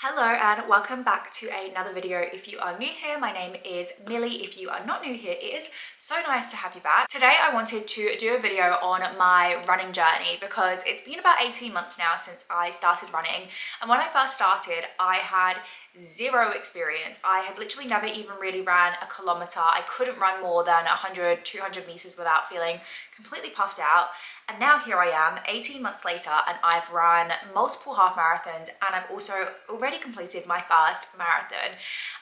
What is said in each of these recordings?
Hello and welcome back to another video. If you are new here, my name is Millie. If you are not new here, it is so nice to have you back. Today I wanted to do a video on my running journey because it's been about 18 months now since I started running, and when I first started I had zero experience. I had literally never even really ran a kilometer. I couldn't run more than 100, 200 meters without feeling completely puffed out. And now here I am 18 months later and I've run multiple half marathons and I've also already completed my first marathon.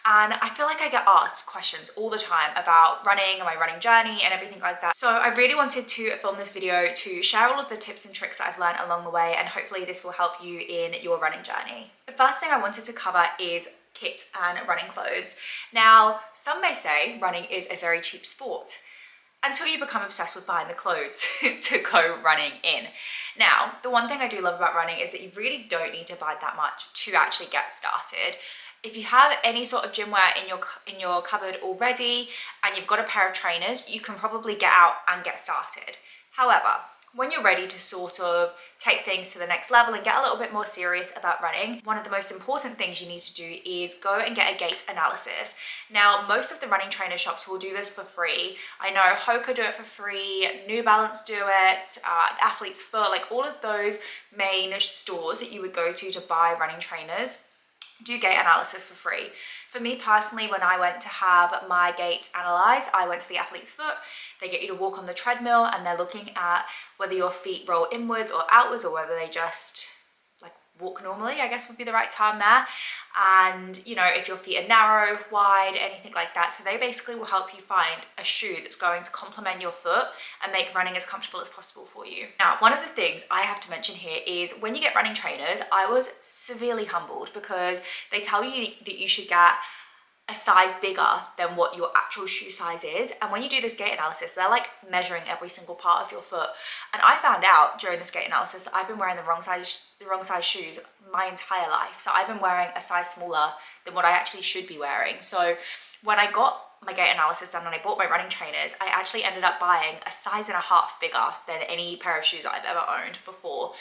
And I feel like I get asked questions all the time about running and my running journey and everything like that. So I really wanted to film this video to share all of the tips and tricks that I've learned along the way, and hopefully this will help you in your running journey. The first thing I wanted to cover is kit and running clothes. Now, some may say running is a very cheap sport until you become obsessed with buying the clothes to go running in. Now, the one thing I do love about running is that you really don't need to buy that much to actually get started. If you have any sort of gym wear in your cupboard already and you've got a pair of trainers, you can probably get out and get started. However, when you're ready to sort of take things to the next level and get a little bit more serious about running, one of the most important things you need to do is go and get a gait analysis. Now, most of the running trainer shops will do this for free. I know Hoka do it for free, New Balance do it, Athlete's Foot, like all of those main stores that you would go to buy running trainers do gait analysis for free. For me personally, when I went to have my gait analysed, I went to the Athlete's Foot. They get you to walk on the treadmill and they're looking at whether your feet roll inwards or outwards or whether they just like walk normally, I guess would be the right term there. And you know, if your feet are narrow, wide, anything like that. So they basically will help you find a shoe that's going to complement your foot and make running as comfortable as possible for you. Now, one of the things I have to mention here is when you get running trainers, I was severely humbled because they tell you that you should get a size bigger than what your actual shoe size is. And when you do this gait analysis, they're like measuring every single part of your foot. And I found out during this gait analysis that I've been wearing the wrong size shoes my entire life. So I've been wearing a size smaller than what I actually should be wearing. So when I got my gait analysis done and I bought my running trainers, I actually ended up buying a size and a half bigger than any pair of shoes that I've ever owned before.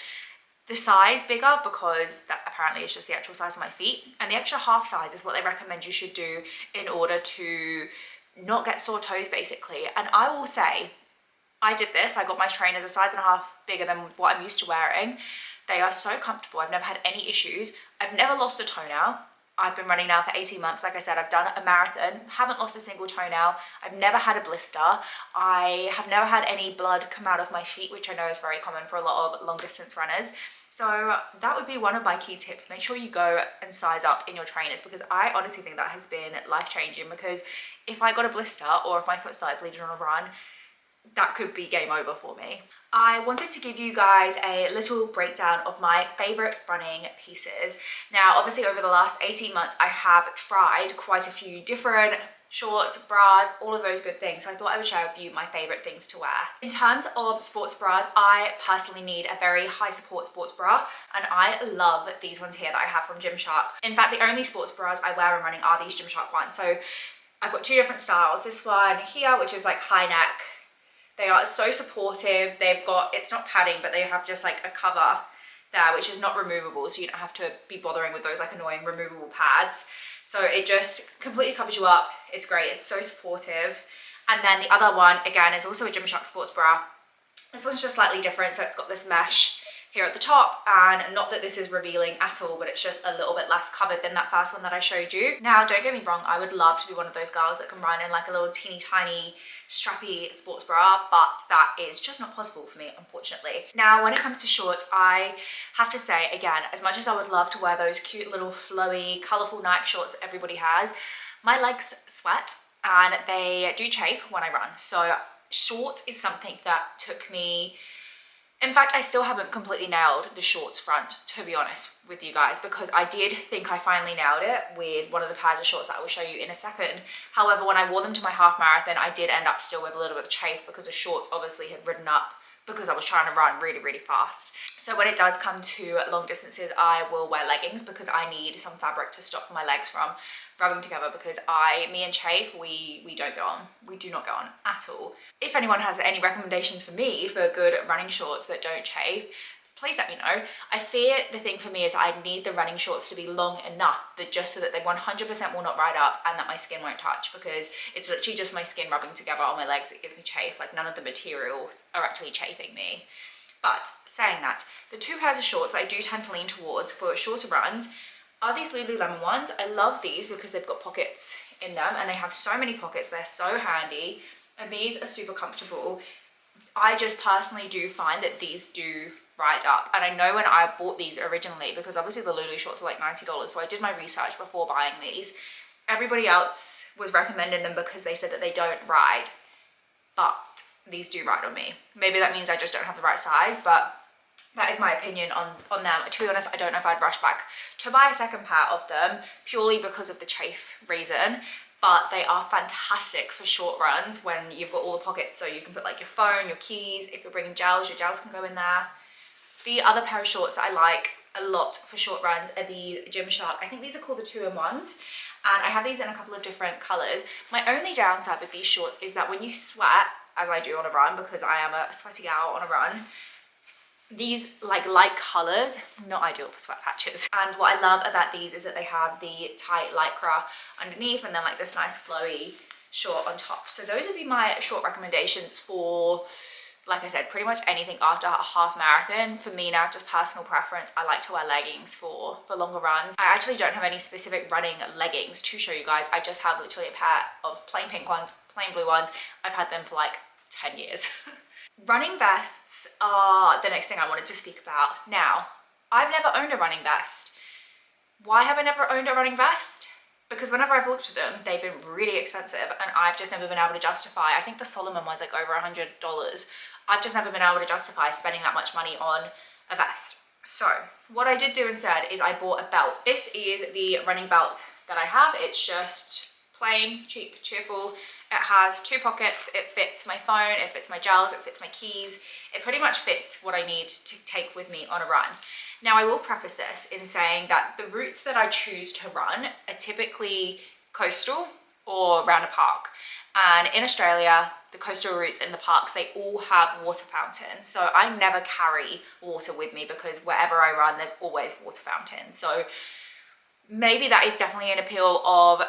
The size bigger because that apparently is just the actual size of my feet, and the extra half size is what they recommend you should do in order to not get sore toes basically. And I will say, I did this, I got my trainers a size and a half bigger than what I'm used to wearing. They are so comfortable, I've never had any issues. I've never lost a toenail. I've been running now for 18 months. Like I said, I've done a marathon, haven't lost a single toenail. I've never had a blister. I have never had any blood come out of my feet, which I know is very common for a lot of long distance runners. So that would be one of my key tips. Make sure you go and size up in your trainers, because I honestly think that has been life-changing, because if I got a blister or if my foot started bleeding on a run, that could be game over for me. I wanted to give you guys a little breakdown of my favorite running pieces. Now, obviously over the last 18 months, I have tried quite a few different shorts, bras, all of those good things. So I thought I would share with you my favorite things to wear. In terms of sports bras, I personally need a very high support sports bra, and I love these ones here that I have from Gymshark. In fact, the only sports bras I wear when running are these Gymshark ones. So I've got two different styles. This one here, which is like high neck. They are so supportive. They've got, it's not padding, but they have just like a cover there, which is not removable. So you don't have to be bothering with those like annoying removable pads. So it just completely covers you up. It's great, it's so supportive. And then the other one, again, is also a Gymshark sports bra. This one's just slightly different. So it's got this mesh here at the top, and not that this is revealing at all, but it's just a little bit less covered than that first one that I showed you. Now, don't get me wrong, I would love to be one of those girls that can run in like a little teeny tiny strappy sports bra, but that is just not possible for me, unfortunately. Now, when it comes to shorts, I have to say, again, as much as I would love to wear those cute little flowy, colorful Nike shorts that everybody has, my legs sweat and they do chafe when I run. So shorts is something that took me, in fact, I still haven't completely nailed the shorts front, to be honest with you guys, because I did think I finally nailed it with one of the pairs of shorts that I will show you in a second. However, when I wore them to my half marathon, I did end up still with a little bit of chafe because the shorts obviously had ridden up because I was trying to run really, really fast. So when it does come to long distances, I will wear leggings because I need some fabric to stop my legs from rubbing together, because me and chafe, we don't get on. We do not get on at all. If anyone has any recommendations for me for good running shorts that don't chafe, please let me know. I fear the thing for me is I need the running shorts to be long enough that just so that they 100% will not ride up and that my skin won't touch, because it's literally just my skin rubbing together on my legs. It gives me chafe. Like, none of the materials are actually chafing me. But saying that, the two pairs of shorts that I do tend to lean towards for shorter runs are these Lululemon ones. I love these because they've got pockets in them and they have so many pockets. They're so handy and these are super comfortable. I just personally do find that these do ride up, and I know when I bought these originally, because obviously the Lulu shorts are like $90, so I did my research before buying these. Everybody else was recommending them because they said that they don't ride, but these do ride on me. Maybe that means I just don't have the right size, but that is my opinion on them. To be honest, I don't know if I'd rush back to buy a second pair of them purely because of the chafe reason, but they are fantastic for short runs when you've got all the pockets, so you can put like your phone, your keys. If you're bringing gels, your gels can go in there. The other pair of shorts that I like a lot for short runs are these Gymshark. I think these are called the 2-in-1s, and I have these in a couple of different colors. My only downside with these shorts is that when you sweat, as I do on a run, because I am a sweaty gal on a run, these like light colors, not ideal for sweat patches. And what I love about these is that they have the tight lycra underneath and then like this nice flowy short on top. So those would be my short recommendations for, like I said, pretty much anything after a half marathon. For me now, just personal preference, I like to wear leggings for longer runs. I actually don't have any specific running leggings to show you guys. I just have literally a pair of plain pink ones, plain blue ones. I've had them for like 10 years. Running vests are the next thing I wanted to speak about. Now, I've never owned a running vest. Why have I never owned a running vest? Because whenever I've looked at them, they've been really expensive and I've just never been able to justify. I think the Solomon one's like over $100. I've just never been able to justify spending that much money on a vest. So what I did do instead is I bought a belt. This is the running belt that I have. It's just plain, cheap, cheerful. It has 2 pockets. It fits my phone, it fits my gels, it fits my keys. It pretty much fits what I need to take with me on a run. Now I will preface this in saying that the routes that I choose to run are typically coastal or around a park. And in Australia, the coastal routes in the parks, they all have water fountains. So I never carry water with me because wherever I run, there's always water fountains. So maybe that is definitely an appeal of,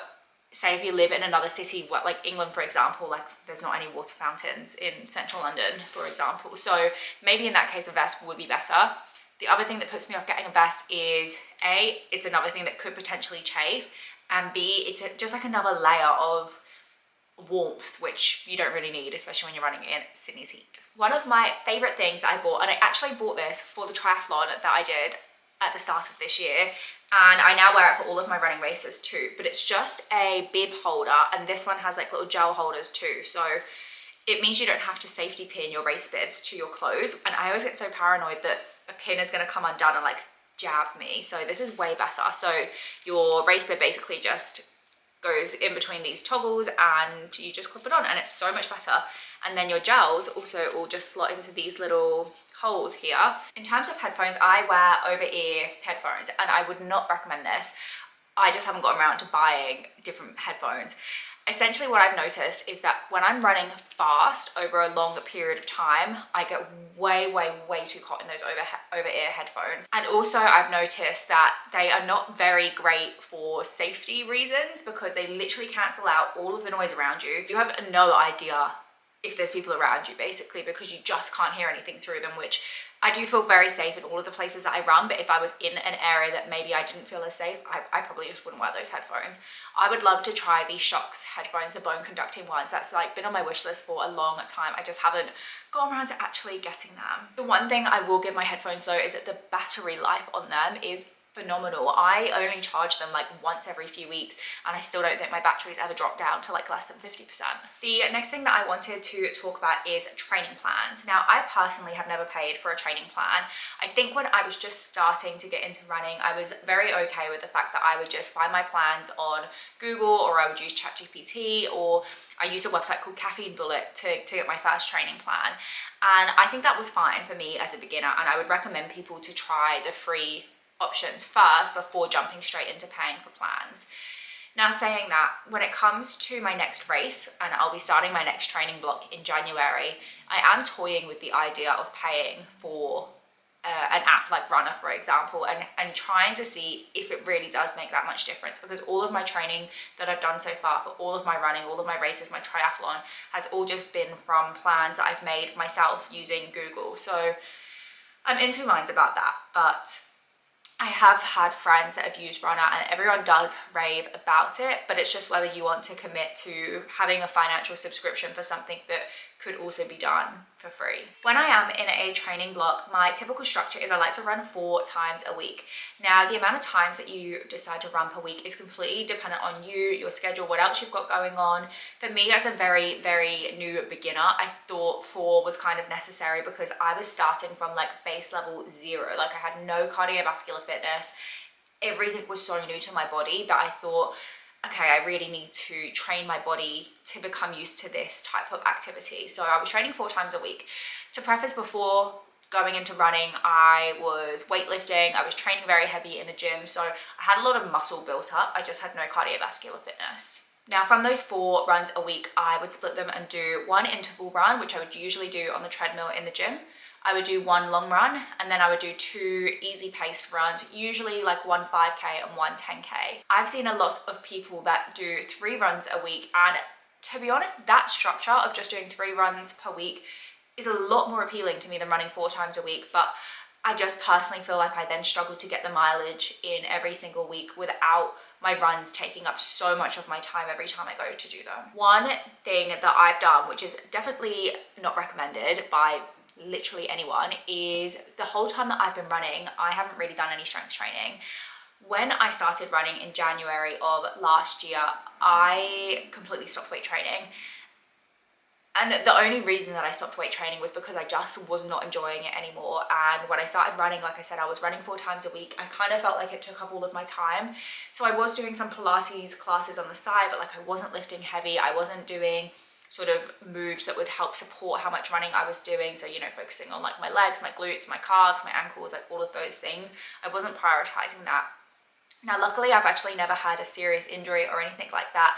say if you live in another city, like England, for example, like there's not any water fountains in central London, for example. So maybe in that case, a vest would be better. The other thing that puts me off getting a vest is A, it's another thing that could potentially chafe, and B, it's just like another layer of warmth, which you don't really need, especially when you're running in Sydney's heat. One of my favorite things I bought, and I actually bought this for the triathlon that I did at the start of this year, and I now wear it for all of my running races too, but it's just a bib holder, and this one has like little gel holders too, so it means you don't have to safety pin your race bibs to your clothes. And I always get so paranoid that a pin is going to come undone and like jab me, so this is way better. So your race bib basically just goes in between these toggles and you just clip it on, and it's so much better. And then your gels also all just slot into these little holes here. In terms of headphones, I wear over-ear headphones and I would not recommend this. I just haven't gotten around to buying different headphones. Essentially what I've noticed is that when I'm running fast over a long period of time, I get way too hot in those over-ear headphones. And also I've noticed that they are not very great for safety reasons because they literally cancel out all of the noise around you. You have no idea if there's people around you basically, because you just can't hear anything through them, which I do feel very safe in all of the places that I run, but if I was in an area that maybe I didn't feel as safe, I probably just wouldn't wear those headphones. I would love to try these Shocks headphones, the bone conducting ones. That's like been on my wish list for a long time. I just haven't gone around to actually getting them. The one thing I will give my headphones though is that the battery life on them is phenomenal. I only charge them like once every few weeks and I still don't think my batteries ever drop down to like less than 50%. The next thing that I wanted to talk about is training plans. Now, I personally have never paid for a training plan. I think when I was just starting to get into running, I was very okay with the fact that I would just find my plans on Google, or I would use ChatGPT, or I used a website called Caffeine Bullet to get my first training plan. And I think that was fine for me as a beginner, and I would recommend people to try the free options first before jumping straight into paying for plans. Now, saying that, when it comes to my next race, and I'll be starting my next training block in January, I am toying with the idea of paying for an app like Runner, for example, and trying to see if it really does make that much difference, because all of my training that I've done so far for all of my running, all of my races, my triathlon, has all just been from plans that I've made myself using Google. So I'm in two minds about that, but I have had friends that have used Runner and everyone does rave about it, but it's just whether you want to commit to having a financial subscription for something that could also be done for free. When I am in a training block, my typical structure is I like to run 4 times a week. Now, the amount of times that you decide to run per week is completely dependent on you, your schedule, what else you've got going on. For me, as a very, very new beginner, I thought 4 was kind of necessary because I was starting from like base level 0. Like I had no cardiovascular fitness. Everything was so new to my body that I thought, okay, I really need to train my body to become used to this type of activity. So I was training 4 times a week. To preface, before going into running, I was weightlifting. I was training very heavy in the gym. So I had a lot of muscle built up. I just had no cardiovascular fitness. Now, from those 4 runs a week, I would split them and do 1 interval run, which I would usually do on the treadmill in the gym. I would do 1 long run, and then I would do 2 easy paced runs, usually like 1 5K and 1 10K. I've seen a lot of people that do 3 runs a week, and to be honest, that structure of just doing 3 runs per week is a lot more appealing to me than running 4 times a week, but I just personally feel like I then struggle to get the mileage in every single week without my runs taking up so much of my time every time I go to do them. One thing that I've done, which is definitely not recommended by literally anyone, is the whole time that I've been running, I haven't really done any strength training. When I started running in January of last year, I completely stopped weight training. And the only reason that I stopped weight training was because I just was not enjoying it anymore. And when I started running, like I said, I was running 4 times a week. I kind of felt like it took up all of my time. So I was doing some Pilates classes on the side, but like I wasn't lifting heavy. I wasn't doing sort of moves that would help support how much running I was doing. So, you know, focusing on like my legs, my glutes, my calves, my ankles, like all of those things. I wasn't prioritizing that. Now, luckily, I've actually never had a serious injury or anything like that,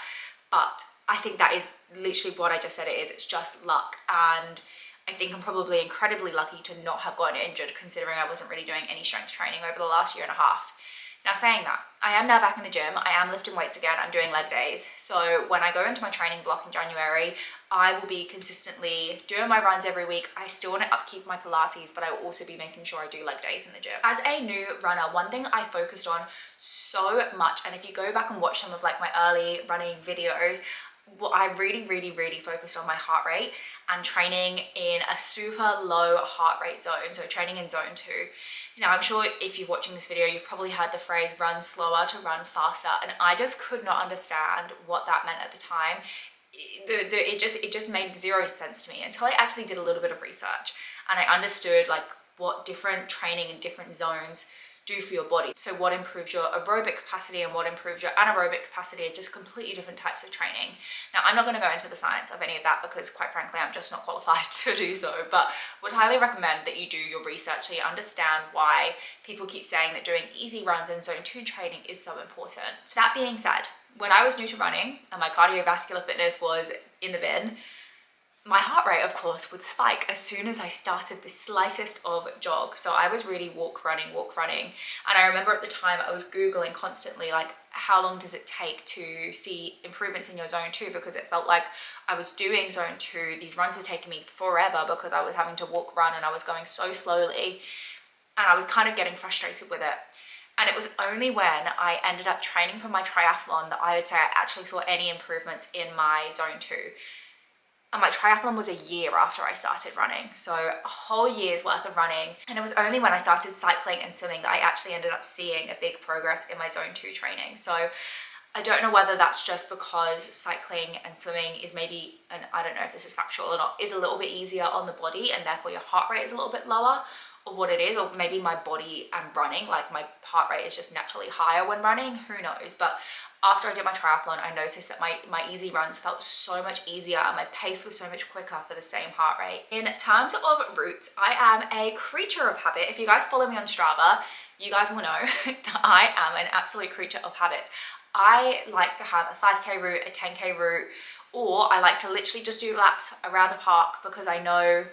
but I think that is literally what I just said it is. It's just luck. And I think I'm probably incredibly lucky to not have gotten injured, considering I wasn't really doing any strength training over the last 1.5 years. Now, saying that, I am now back in the gym. I am lifting weights again. I'm doing leg days. So when I go into my training block in January, I will be consistently doing my runs every week. I still want to upkeep my Pilates, but I will also be making sure I do leg days in the gym. As a new runner, one thing I focused on so much, and if you go back and watch some of like my early running videos, I really focused on my heart rate and training in a super low heart rate zone. So training in zone 2. Now, I'm sure if you're watching this video, you've probably heard the phrase run slower to run faster. And I just could not understand what that meant at the time. It just made 0 sense to me until I actually did a little bit of research and I understood like what different training in different zones do for your body. So what improves your aerobic capacity and what improves your anaerobic capacity are just completely different types of training. Now, I'm not going to go into the science of any of that because quite frankly, I'm just not qualified to do so, but would highly recommend that you do your research so you understand why people keep saying that doing easy runs in zone 2 training is so important. That being said, when I was new to running and my cardiovascular fitness was in the bin, my heart rate, of course, would spike as soon as I started the slightest of jog. So I was really walk running. And I remember at the time I was Googling constantly, like, how long does it take to see improvements in your zone 2? Because it felt like I was doing zone 2. These runs were taking me forever because I was having to walk run and I was going so slowly. And I was kind of getting frustrated with it. And it was only when I ended up training for my triathlon that I would say I actually saw any improvements in my zone 2. And my triathlon was a year after I started running. So a whole year's worth of running. And it was only when I started cycling and swimming that I actually ended up seeing a big progress in my zone 2 training. So I don't know whether that's just because cycling and swimming is maybe, and I don't know if this is factual or not, is a little bit easier on the body and therefore your heart rate is a little bit lower, or what it is, or maybe my body and running, like my heart rate is just naturally higher when running, who knows. But after I did my triathlon, I noticed that my easy runs felt so much easier and my pace was so much quicker for the same heart rate. In terms of routes, I am a creature of habit. If you guys follow me on Strava, you guys will know that I am an absolute creature of habit. I like to have a 5K route, a 10K route, or I like to literally just do laps around the park because I know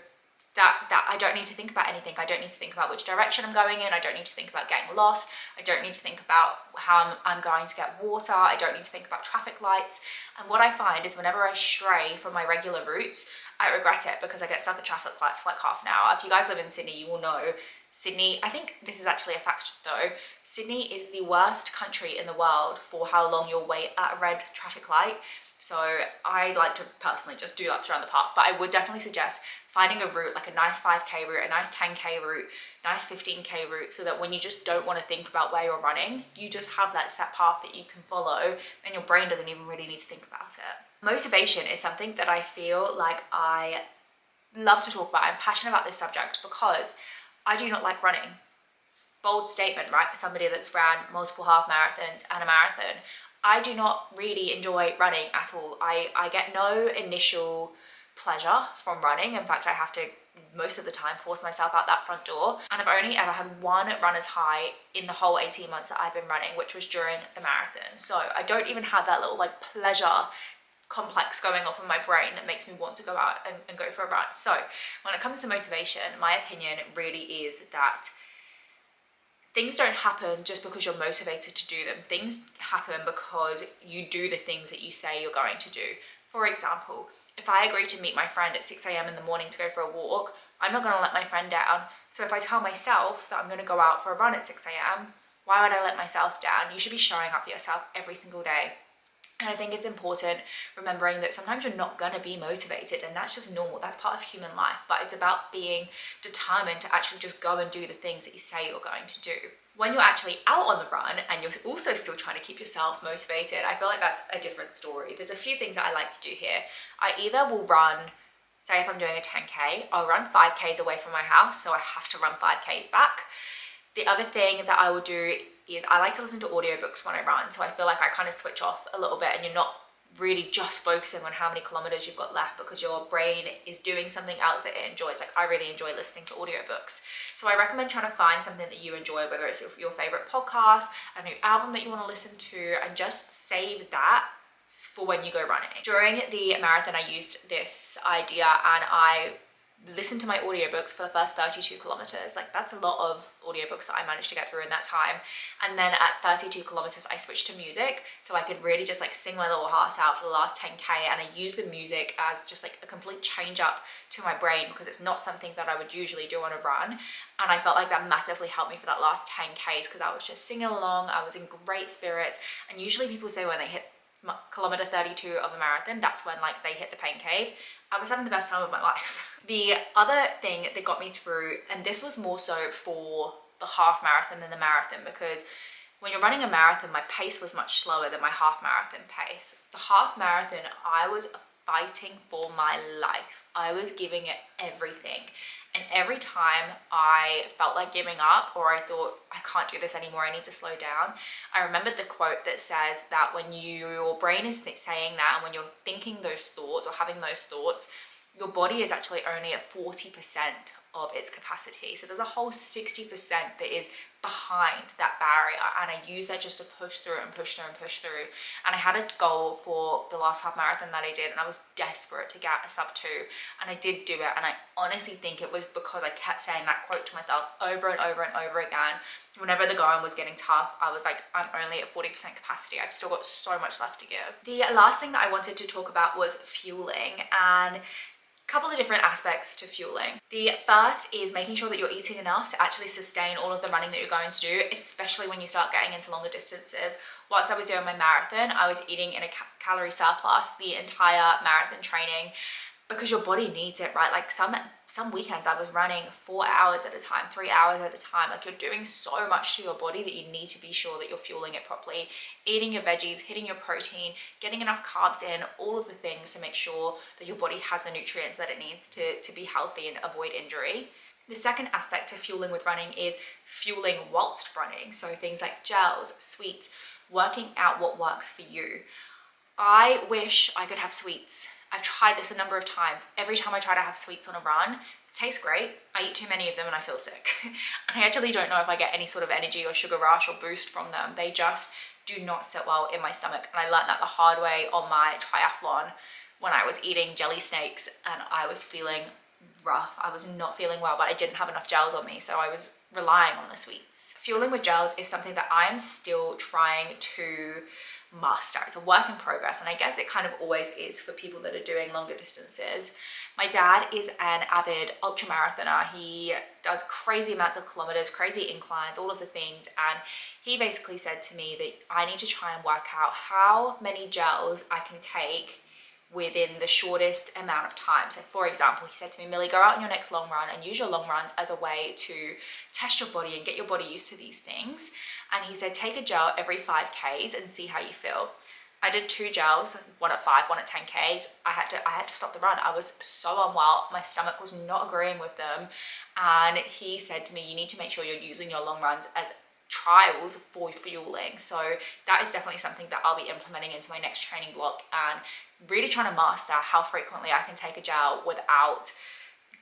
that I don't need to think about anything. I don't need to think about which direction I'm going in. I don't need to think about getting lost. I don't need to think about how I'm going to get water. I don't need to think about traffic lights. And what I find is whenever I stray from my regular routes, I regret it because I get stuck at traffic lights for like half an hour. If you guys live in Sydney, you will know Sydney, I think this is actually a fact though, Sydney is the worst country in the world for how long you'll wait at a red traffic light. So I like to personally just do laps around the park, but I would definitely suggest finding a route, like a nice 5k route, a nice 10k route, nice 15k route, so that when you just don't want to think about where you're running, you just have that set path that you can follow and your brain doesn't even really need to think about it. Motivation is something that I feel like I love to talk about. I'm passionate about this subject because I do not like running. Bold statement, right? For somebody that's ran multiple half marathons and a marathon. I do not really enjoy running at all. I get no initial pleasure from running. In fact, I have to most of the time force myself out that front door. And I've only ever had one runner's high in the whole 18 months that I've been running, which was during the marathon. So I don't even have that little like pleasure complex going off in my brain that makes me want to go out and go for a run. So when it comes to motivation, my opinion really is that things don't happen just because you're motivated to do them. Things happen because you do the things that you say you're going to do. For example, if I agree to meet my friend at 6 a.m. in the morning to go for a walk, I'm not going to let my friend down. So if I tell myself that I'm going to go out for a run at 6 a.m., why would I let myself down? You should be showing up for yourself every single day. And I think it's important remembering that sometimes you're not going to be motivated, and that's just normal. That's part of human life. But it's about being determined to actually just go and do the things that you say you're going to do. When you're actually out on the run and you're also still trying to keep yourself motivated, I feel like that's a different story. There's a few things that I like to do here. I either will run, say if I'm doing a 10k, I'll run 5k's away from my house, so I have to run 5k's back. The other thing that I will do is I like to listen to audiobooks when I run, so I feel like I kind of switch off a little bit and you're not really just focusing on how many kilometers you've got left because your brain is doing something else that it enjoys. Like I really enjoy listening to audiobooks. So I recommend trying to find something that you enjoy, whether it's your favorite podcast, a new album that you want to listen to, and just save that for when you go running. During the marathon, I used this idea and I listened to my audiobooks for the first 32 kilometers. Like that's a lot of audiobooks that I managed to get through in that time. And then at 32 kilometers, I switched to music so I could really just like sing my little heart out for the last 10k. And I used the music as just like a complete change up to my brain because it's not something that I would usually do on a run. And I felt like that massively helped me for that last 10k's because I was just singing along. I was in great spirits. And usually people say when they hit kilometer 32 of a marathon, that's when like they hit the pain cave. I was having the best time of my life. The other thing that got me through, and this was more so for the half marathon than the marathon, because when you're running a marathon, my pace was much slower than my half marathon pace. The half marathon, I was fighting for my life. I was giving it everything. And every time I felt like giving up or I thought, I can't do this anymore, I need to slow down, I remembered the quote that says that when your brain is saying that and when you're thinking those thoughts or having those thoughts, your body is actually only at 40% of its capacity. So there's a whole 60% that is behind that barrier. And I use that just to push through and push through and push through. And I had a goal for the last half marathon that I did, and I was desperate to get a sub 2. And I did do it. And I honestly think it was because I kept saying that quote to myself over and over and over again. Whenever the going was getting tough, I was like, I'm only at 40% capacity. I've still got so much left to give. The last thing that I wanted to talk about was fueling, and couple of different aspects to fueling. The first is making sure that you're eating enough to actually sustain all of the running that you're going to do, especially when you start getting into longer distances. Whilst I was doing my marathon, I was eating in a calorie surplus the entire marathon training because your body needs it, right? Like some weekends I was running 4 hours at a time, 3 hours at a time. Like you're doing so much to your body that you need to be sure that you're fueling it properly, eating your veggies, hitting your protein, getting enough carbs in, all of the things to make sure that your body has the nutrients that it needs to be healthy and avoid injury. The second aspect to fueling with running is fueling whilst running. So things like gels, sweets, working out what works for you. I wish I could have sweets. I've tried this a number of times. Every time I try to have sweets on a run, it tastes great. I eat too many of them and I feel sick. And I actually don't know if I get any sort of energy or sugar rush or boost from them. They just do not sit well in my stomach. And I learned that the hard way on my triathlon when I was eating jelly snakes and I was feeling rough. I was not feeling well, but I didn't have enough gels on me, so I was relying on the sweets. Fueling with gels is something that I am still trying to master. It's a work in progress, and I guess it kind of always is for people that are doing longer distances. My dad is an avid ultra marathoner. He does crazy amounts of kilometers, crazy inclines, all of the things, and he basically said to me that I need to try and work out how many gels I can take within the shortest amount of time. So for example, he said to me, Millie, go out on your next long run and use your long runs as a way to test your body and get your body used to these things. And he said, take a gel every 5Ks and see how you feel. I did 2 gels, one at 5, one at 10Ks. I had to stop the run. I was so unwell. My stomach was not agreeing with them. And he said to me, you need to make sure you're using your long runs as trials for fueling. So that is definitely something that I'll be implementing into my next training block, and really trying to master how frequently I can take a gel without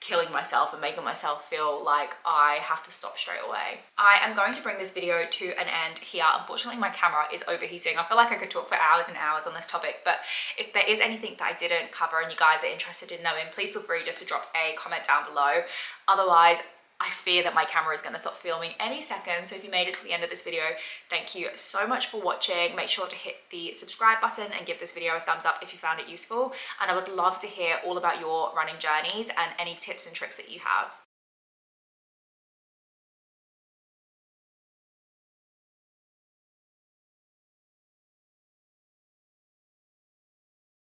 killing myself and making myself feel like I have to stop straight away. I am going to bring this video to an end here. Unfortunately, my camera is overheating. I feel like I could talk for hours and hours on this topic, but if there is anything that I didn't cover and you guys are interested in knowing, please feel free just to drop a comment down below. Otherwise, I fear that my camera is going to stop filming any second. So if you made it to the end of this video, thank you so much for watching. Make sure to hit the subscribe button and give this video a thumbs up if you found it useful. And I would love to hear all about your running journeys and any tips and tricks that you have.